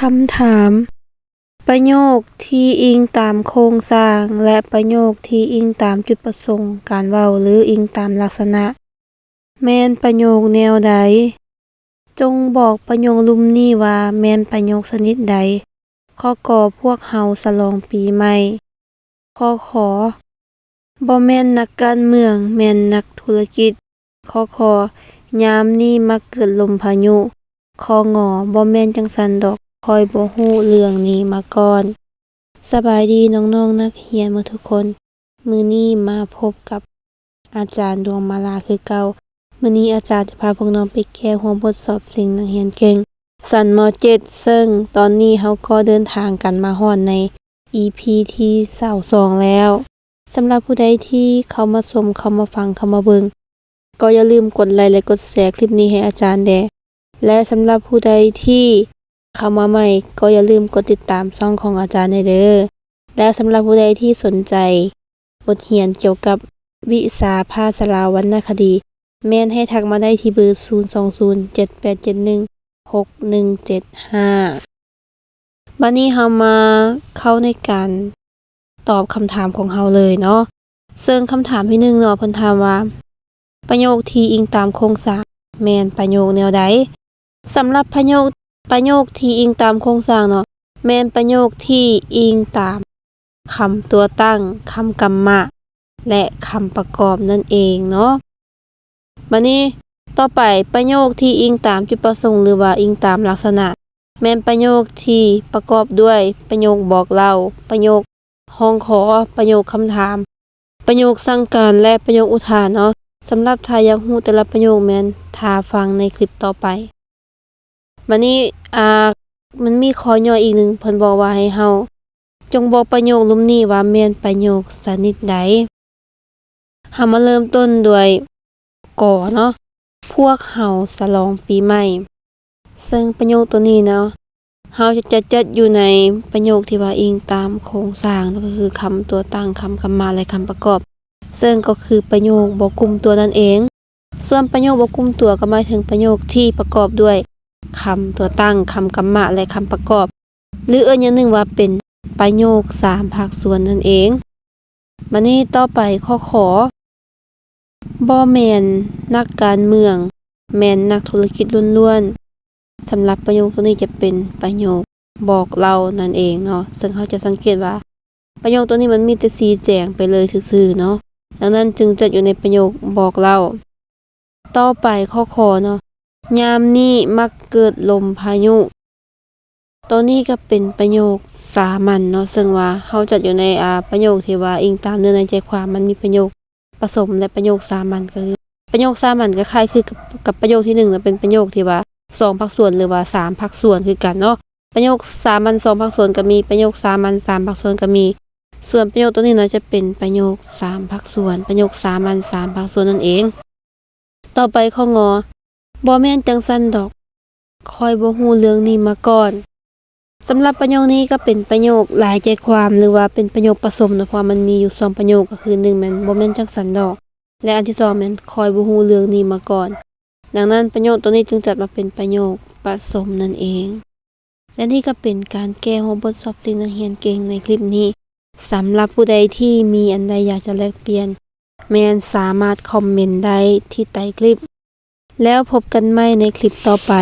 คำถามประโยคที่อิงตามโครงสร้างและประโยคที่อิงตามจุดประสงค์การเว้าหรืออิงตามลักษณะแม่นประโยคแนวใดจงบอกประโยคลุ่มนี้ว่าแม่นประโยคชนิดใดข้อกอพวกเฮาฉลองปีใหม่ข้อขอบ่แม่นนักการเมืองแม่นนักธุรกิจข้อขอยามนี้มักเกิดลมพายุข้องอบ่แม่นจังซั้นดอกข้อยบ่ฮู้เรื่องนี้มาก่อนสบายดีน้องๆนักเรียนหมดทุกคนมื้อนี้มาพบกับอาจารย์ดวงมาลาคือเก่ามื้อนี้อาจารย์จะพาพวกน้องไปแก้หัวบทสอบสิ่งนักเรียนเก่งชั้นม.7 ซึ่งตอนนี้เฮาก็เดินทางกันมาฮอดใน EP ที่22แล้วสำหรับผู้ใดที่เข้ามาชมเข้ามาฟังเข้ามาเบิ่งก็อย่าลืมกดไลค์และกดแชร์คลิปนี้ให้อาจารย์แดและสำหรับผู้ใดที่เข้ามาใหม่ก็อย่าลืมกดติดตามช่องของอาจารย์เด้อและสำหรับผู้ใดที่สนใจบทเรียนเกี่ยวกับวิชาภาษาลาววรรณคดีแม่นให้ทักมาได้ที่เบอร์02078716175บัดนี้เฮามาเข้าในการตอบคำถามของเฮาเลยเนาะซึ่งคำถามที่1เนาะเพิ่นถามว่าประโยคที่อิงตามโครงสร้างแม่นประโยคแนวใดสำหรับประโยคที่อิงตามโครงสร้างเนาะแม่นประโยคที่อิงตามคำตัวตั้งคำกรรมะและคำประกอบนั่นเองเนาะบัดนี้ต่อไปประโยคที่อิงตามจุดประสงค์หรือว่าอิงตามลักษณะแม่นประโยคที่ประกอบด้วยประโยคบอกเล่าประโยคห้องขอประโยคคำถามประโยคสั่งการและประโยคอุทานเนาะสำหรับถ้าอยากรู้แต่ละประโยคแม่นถ้าฟังในคลิปต่อไปบัดนี้มันมีข้อย่ออีกหนึ่งเพิ่นบอกว่าให้เฮาจงบอกประโยคลุ่มนี้ว่าแม่นประโยคชนิดใดเฮามาเริ่มต้นด้วยกอเนาะพวกเฮาฉลองปีใหม่ซึ่งประโยคตัวนี้เนาะเฮาจะจัดอยู่ในประโยคที่ว่าอิงตามโครงสร้างก็คือคำตัวตั้งคำกรรมะและคำประกอบซึ่งก็คือประโยคบ่กลุ่มตัวนั่นเองส่วนประโยคบ่กลุ่มตัวก็หมายถึงประโยคที่ประกอบด้วยคำตัวตั้งคำกรรมะและคำประกอบหรืออย่างหนึ่งว่าเป็นประโยค3ภาคส่วนนั่นเองบัดนี้ต่อไปข้อขอบ่แม่นนักการเมืองแม่นนักธุรกิจล้วนๆสำหรับประโยคตัวนี้จะเป็นประโยคบอกเล่านั่นเองเนาะซึ่งเขาจะสังเกตว่าประโยคตัวนี้มันมีแต่ชี้แจงไปเลยซื่อๆเนาะดังนั้นจึงจัดอยู่ในประโยคบอกเล่าต่อไปข้อขอเนาะยามนี้มักเกิดลมพายุตัวนี้ก็เป็นประโยคสามัญเนาะซึ่งว่าเฮาจัดอยู่ในประโยคที่ว่าอิงตามเนื้อในใจความมันมีประโยคผสมและประโยคสามัญก็คือประโยคสามัญก็คล้ายคือกับประโยคที่1น่ะเป็นประโยคที่ว่า2ภาคส่วนหรือว่า3ภาคส่วนคือกันเนาะประโยคสามัญ2ภาคส่วนก็มีประโยคสามัญ3ภาคส่วนก็มีส่วนประโยคตัวนี้เนาะจะเป็นประโยค3ภาคส่วนประโยคสามัญ3ภาคส่วนนั่นเองต่อไปข้องอบ่แม่นจังซั่นดอกข้อยบ่ฮู้เรื่องนี้มาก่อนสำหรับประโยคนี้ก็เป็นประโยคหลายใจความหรือว่าเป็นประโยคผสมเนาะเพราะมันมีอยู่2ประโยคก็คือ1แม่นบ่แม่นจังซั่นดอกและอันที่2แม่นข้อยบ่ฮู้เรื่องนี้มาก่อนดังนั้นประโยคตัวนี้จึงจัดมาเป็นประโยคผสมนั่นเองและนี่ก็เป็นการแก้หัวบทสอบสิ่งนักเรียนเก่งในคลิปนี้สำหรับผู้ใดที่มีอันใดอยากจะแลกเปลี่ยนแม่นสามารถคอมเมนต์ได้ที่ใต้คลิปแล้วพบกันใหม่ในคลิปต่อไป